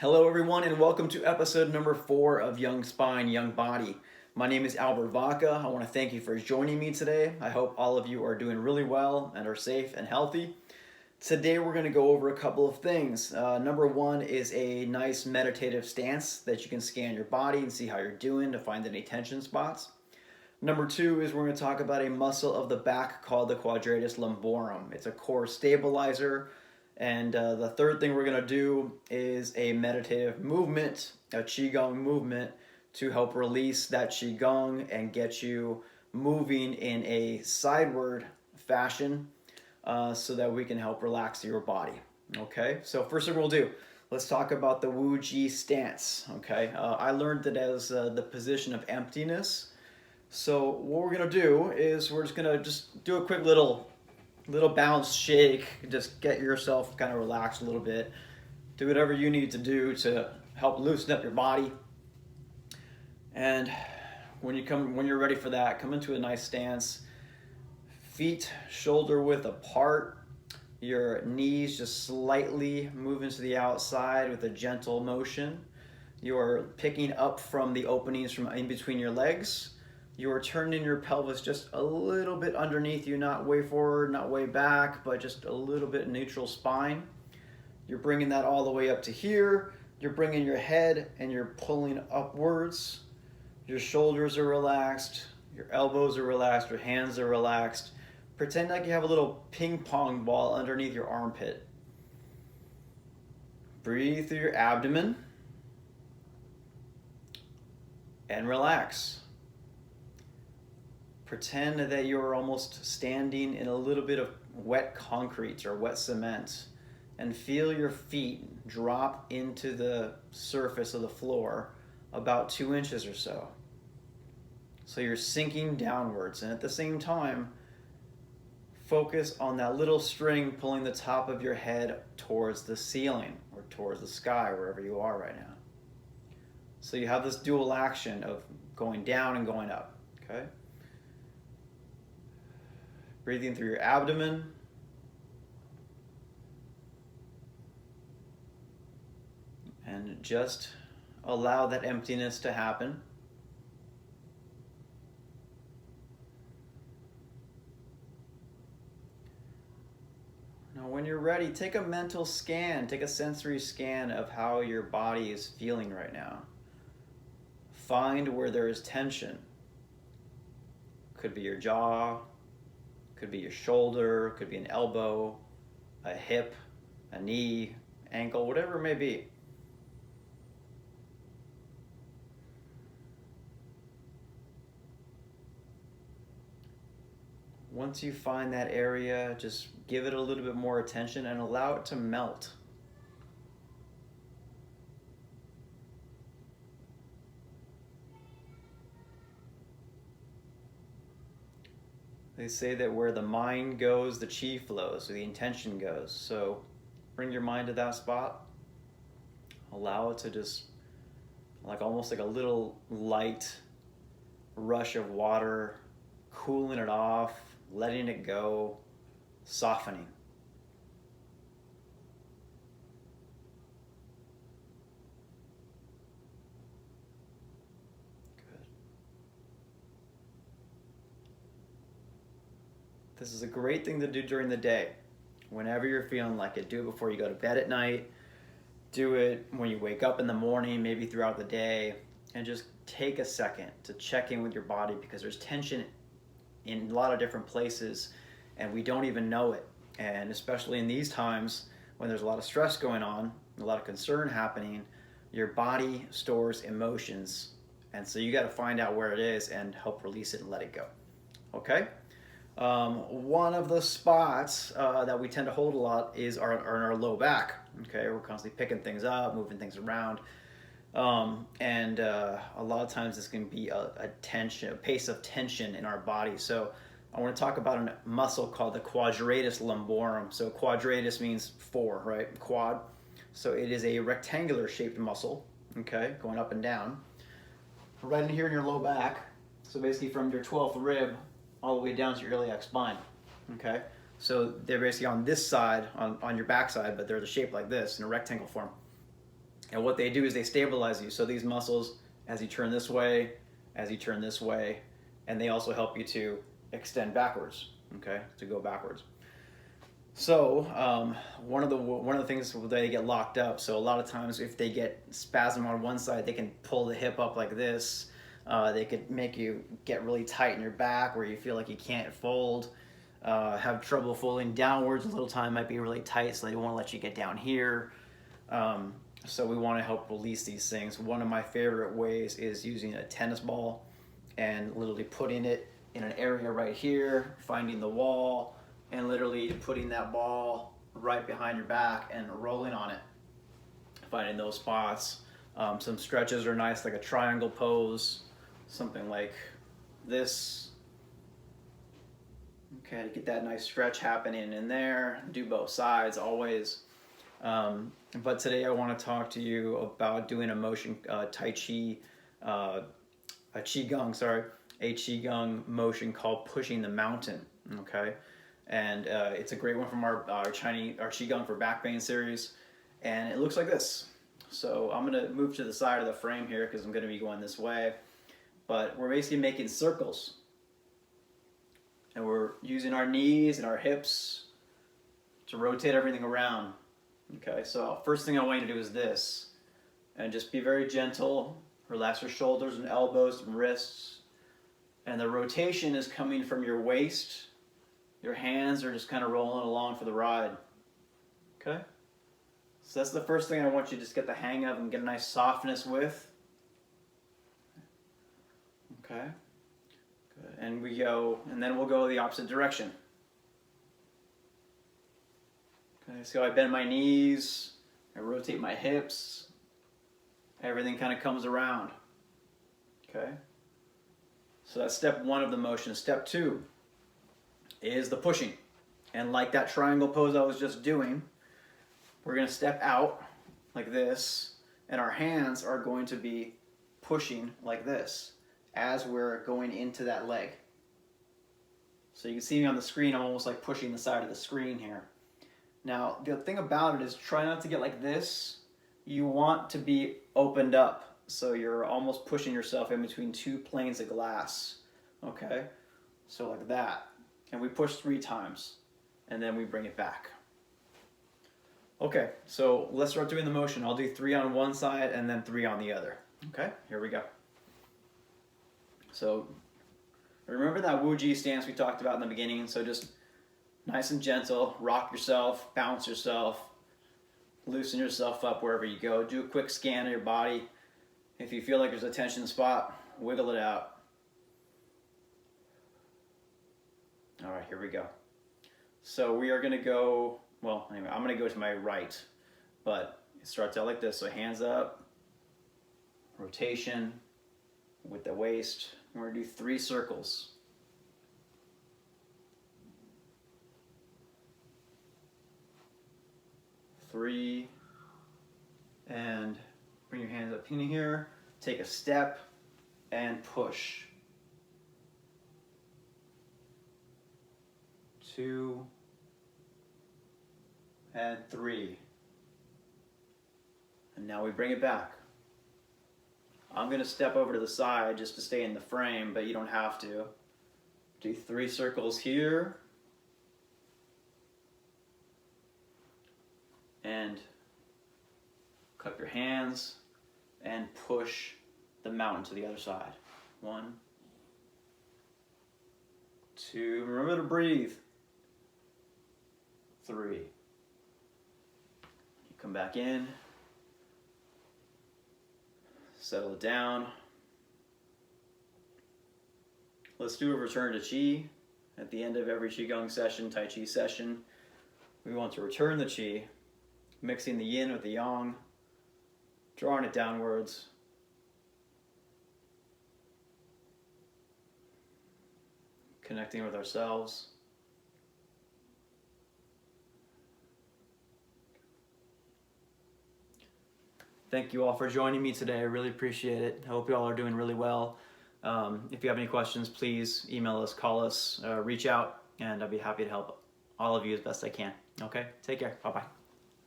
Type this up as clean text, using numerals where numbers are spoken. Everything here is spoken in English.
Hello, everyone, and welcome to episode number 4 of Young Spine, Young Body. My name is Albert Vaca. I want to thank you for joining me today. I hope all of you are doing really well and are safe and healthy. Today, we're going to go over a couple of things. Number one is a nice meditative stance that you can scan your body and see how you're doing to find any tension spots. Number two is we're going to talk about a muscle of the back called the quadratus lumborum. It's a core stabilizer. And the third thing we're going to do is a meditative movement, a Qigong movement, to help release that Qigong and get you moving in a sideward fashion so that we can help relax your body. Okay, so first thing we'll do, let's talk about the Wu Ji stance. Okay, I learned that as the position of emptiness. So what we're gonna do is we're just gonna do a quick little bounce shake. Just get yourself kind of relaxed a little bit. Do whatever you need to do to help loosen up your body. And when you're ready for that, come into a nice stance. Feet shoulder width apart. Your knees just slightly moving to the outside with a gentle motion. You're picking up from the openings from in between your legs. You are turning your pelvis just a little bit underneath you, not way forward, not way back, but just a little bit neutral spine. You're bringing that all the way up to here. You're bringing your head and you're pulling upwards. Your shoulders are relaxed. Your elbows are relaxed. Your hands are relaxed. Pretend like you have a little ping pong ball underneath your armpit. Breathe through your abdomen and relax. Pretend that you're almost standing in a little bit of wet concrete or wet cement and feel your feet drop into the surface of the floor about 2 inches or so. So you're sinking downwards, and at the same time, focus on that little string pulling the top of your head towards the ceiling or towards the sky, wherever you are right now. So you have this dual action of going down and going up, okay? Breathing through your abdomen. And just allow that emptiness to happen. Now, when you're ready, take a mental scan, take a sensory scan of how your body is feeling right now. Find where there is tension. Could be your jaw, could be your shoulder, could be an elbow, a hip, a knee, ankle, whatever it may be. Once you find that area, just give it a little bit more attention and allow it to melt. They say that where the mind goes, the chi flows, or the intention goes. So bring your mind to that spot. Allow it to just, almost like a little light rush of water, cooling it off, letting it go, softening. This is a great thing to do during the day. Whenever you're feeling like it, do it before you go to bed at night. Do it when you wake up in the morning, maybe throughout the day. And just take a second to check in with your body because there's tension in a lot of different places and we don't even know it. And especially in these times when there's a lot of stress going on, a lot of concern happening, your body stores emotions. And so you got to find out where it is and help release it and let it go. Okay? One of the spots that we tend to hold a lot is our low back. Okay, we're constantly picking things up, moving things around, and a lot of times this can be a pace of tension in our body. So I want to talk about a muscle called the quadratus lumborum. So quadratus means 4, right? Quad. So it is a rectangular shaped muscle. Okay, going up and down, right in here in your low back. So basically from your 12th rib all the way down to your iliac spine, okay? So they're basically on this side, on your back side, but they're the shape like this in a rectangle form. And what they do is they stabilize you. So these muscles, as you turn this way, as you turn this way, and they also help you to extend backwards, okay, to go backwards. So one of the things they get locked up. So a lot of times, if they get spasm on one side, they can pull the hip up like this. They could make you get really tight in your back, where you feel like you can't fold. Have trouble folding downwards. A little time might be really tight, so they don't want to let you get down here. So we want to help release these things. One of my favorite ways is using a tennis ball and literally putting it in an area right here, finding the wall, and literally putting that ball right behind your back and rolling on it, finding those spots. Some stretches are nice, like a triangle pose, something like this. Okay, to get that nice stretch happening in there. Do both sides always. But today I want to talk to you about doing a motion, Tai Chi, a Qigong motion called pushing the mountain. Okay, and it's a great one from our Qigong for back pain series, and it looks like this. So I'm gonna move to the side of the frame here because I'm gonna be going this way, but we're basically making circles, and we're using our knees and our hips to rotate everything around. Okay, so first thing I want you to do is this, and just be very gentle. Relax your shoulders and elbows and wrists, and the rotation is coming from your waist. Your hands are just kind of rolling along for the ride. Okay, so that's the first thing I want you to just get the hang of and get a nice softness with. Okay, good, and then we'll go the opposite direction. Okay, so I bend my knees, I rotate my hips, everything kind of comes around. Okay, so that's step one of the motion. Step two is the pushing. And like that triangle pose I was just doing, we're going to step out like this, and our hands are going to be pushing like this as we're going into that leg. So you can see me on the screen, I'm almost like pushing the side of the screen here. Now, the thing about it is try not to get like this. You want to be opened up, so you're almost pushing yourself in between two planes of glass. Okay? So like that. And we push 3 times, and then we bring it back. Okay, so let's start doing the motion. I'll do 3 on one side and then 3 on the other. Okay, here we go. So remember that Wu-Ji stance we talked about in the beginning? So just nice and gentle, rock yourself, bounce yourself, loosen yourself up wherever you go. Do a quick scan of your body. If you feel like there's a tension spot, wiggle it out. All right, here we go. So we are gonna go, well, anyway, I'm gonna go to my right, but it starts out like this. So hands up, rotation with the waist. We're gonna do 3 circles. Three, and bring your hands up in here, take a step, and push. 2, and 3. And now we bring it back. I'm going to step over to the side just to stay in the frame, but you don't have to. Do 3 circles here. And cup your hands and push the mountain to the other side. 1, 2, remember to breathe. 3. You come back in, settle it down. Let's do a return to Qi. At the end of every Qigong session, Tai Chi session, we want to return the Qi, mixing the yin with the yang, drawing it downwards. Connecting with ourselves. Thank you all for joining me today. I really appreciate it. I hope you all are doing really well. If you have any questions, please email us, call us, reach out, and I'll be happy to help all of you as best I can. Okay, take care. Bye-bye.